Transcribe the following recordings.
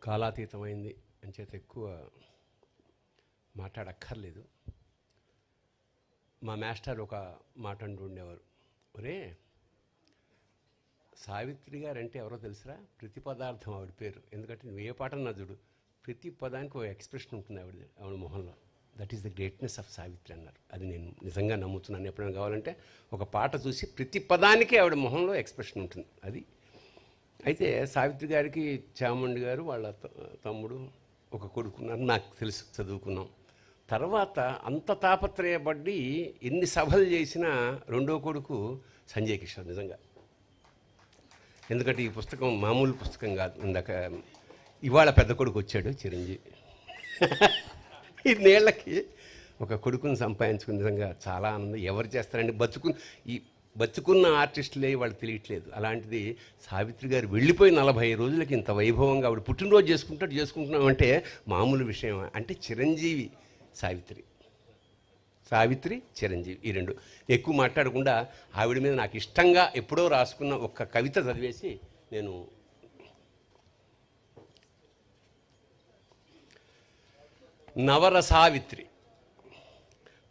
కాలాతీతమైంది అని చేత ఎక్కువ మాట్లాడక్కర్లేదు. మా మాస్టర్ ఒక మాట అంటూ ఉండేవారు, ఒరే సావిత్రి గారు అంటే ఎవరో తెలుసురా, ప్రతి పదార్థం ఆవిడ పేరు. ఎందుకంటే నువ్వు ఏ పాట నదుడు ప్రతి పదానికి ఒక ఎక్స్ప్రెషన్ ఉంటుంది ఆవిడ మొహంలో. That is the greatness of Savitri అన్నారు. అది నేను నిజంగా నమ్ముతున్నాను. ఎప్పుడైనా కావాలంటే ఒక పాట చూసి ప్రతి పదానికి ఆవిడ మొహంలో ఎక్స్ప్రెషన్ ఉంటుంది. అది అయితే సావిత్రి గారికి చాముండి గారు వాళ్ళ తమ్ముడు ఒక కొడుకున్నారు, నాకు తెలుసు, చదువుకున్నాం. తర్వాత అంత తాపత్రయపడి ఎన్ని సభలు చేసినా రెండో కొడుకు సంజయ్ కిషోర్ నిజంగా. ఎందుకంటే ఈ పుస్తకం మామూలు పుస్తకం కాదు. ఇందాక ఇవాళ పెద్ద కొడుకు వచ్చాడు చిరంజీవి. ఇన్నేళ్ళకి ఒక కొడుకుని సంపాదించుకుని నిజంగా చాలా ఆనందం. ఎవరు చేస్తారండి, బతుకున్న ఆర్టిస్టులే వాళ్ళు తెలియట్లేదు. అలాంటిది సావిత్రి గారు వెళ్ళిపోయి 40 రోజులకి ఇంత వైభవంగా ఆవిడ పుట్టినరోజు చేసుకుంటున్నామంటే మామూలు విషయం. అంటే చిరంజీవి సావిత్రి చిరంజీవి ఈ రెండు. ఎక్కువ మాట్లాడకుండా ఆవిడ మీద నాకు ఇష్టంగా ఎప్పుడో రాసుకున్న ఒక కవిత చదివేసి నేను నవరసావిత్రి.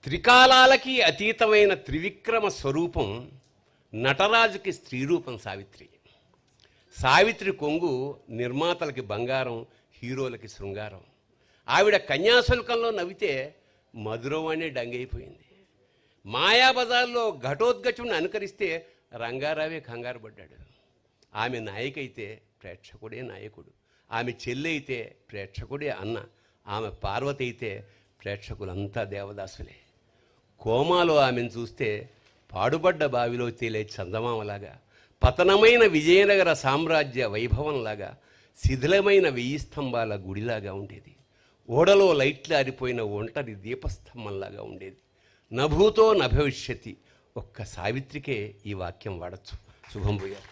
త్రికాలాలకి అతీతమైన త్రివిక్రమ స్వరూపం నటరాజుకి స్త్రీరూపం సావిత్రి. సావిత్రి కొంగు నిర్మాతలకి బంగారం, హీరోలకి శృంగారం. ఆవిడ కన్యాశుల్కంలో నవ్వితే మధురవాణి డంగైపోయింది. మాయాబజార్లో ఘటోద్గచుని అనుకరిస్తే రంగారావే కంగారు పడ్డాడు. ఆమె నాయకైతే ప్రేక్షకుడే నాయకుడు, ఆమె చెల్లి అయితే ప్రేక్షకుడే అన్న, ఆమె పార్వతి అయితే ప్రేక్షకులంతా దేవదాసులే. కోమాలో ఆమెను చూస్తే పాడుబడ్డ బావిలో తేలే చందమామలాగా, పతనమైన విజయనగర సామ్రాజ్య వైభవంలాగా, శిథిలమైన 1000 స్తంభాల గుడిలాగా ఉండేది. ఓడలో లైట్లు ఆరిపోయిన ఒంటరి దీపస్తంభంలాగా ఉండేది. నభూతో నభవిష్యతి. ఒక్క సావిత్రికే ఈ వాక్యం వాడచ్చు. శుభం భూయాత్.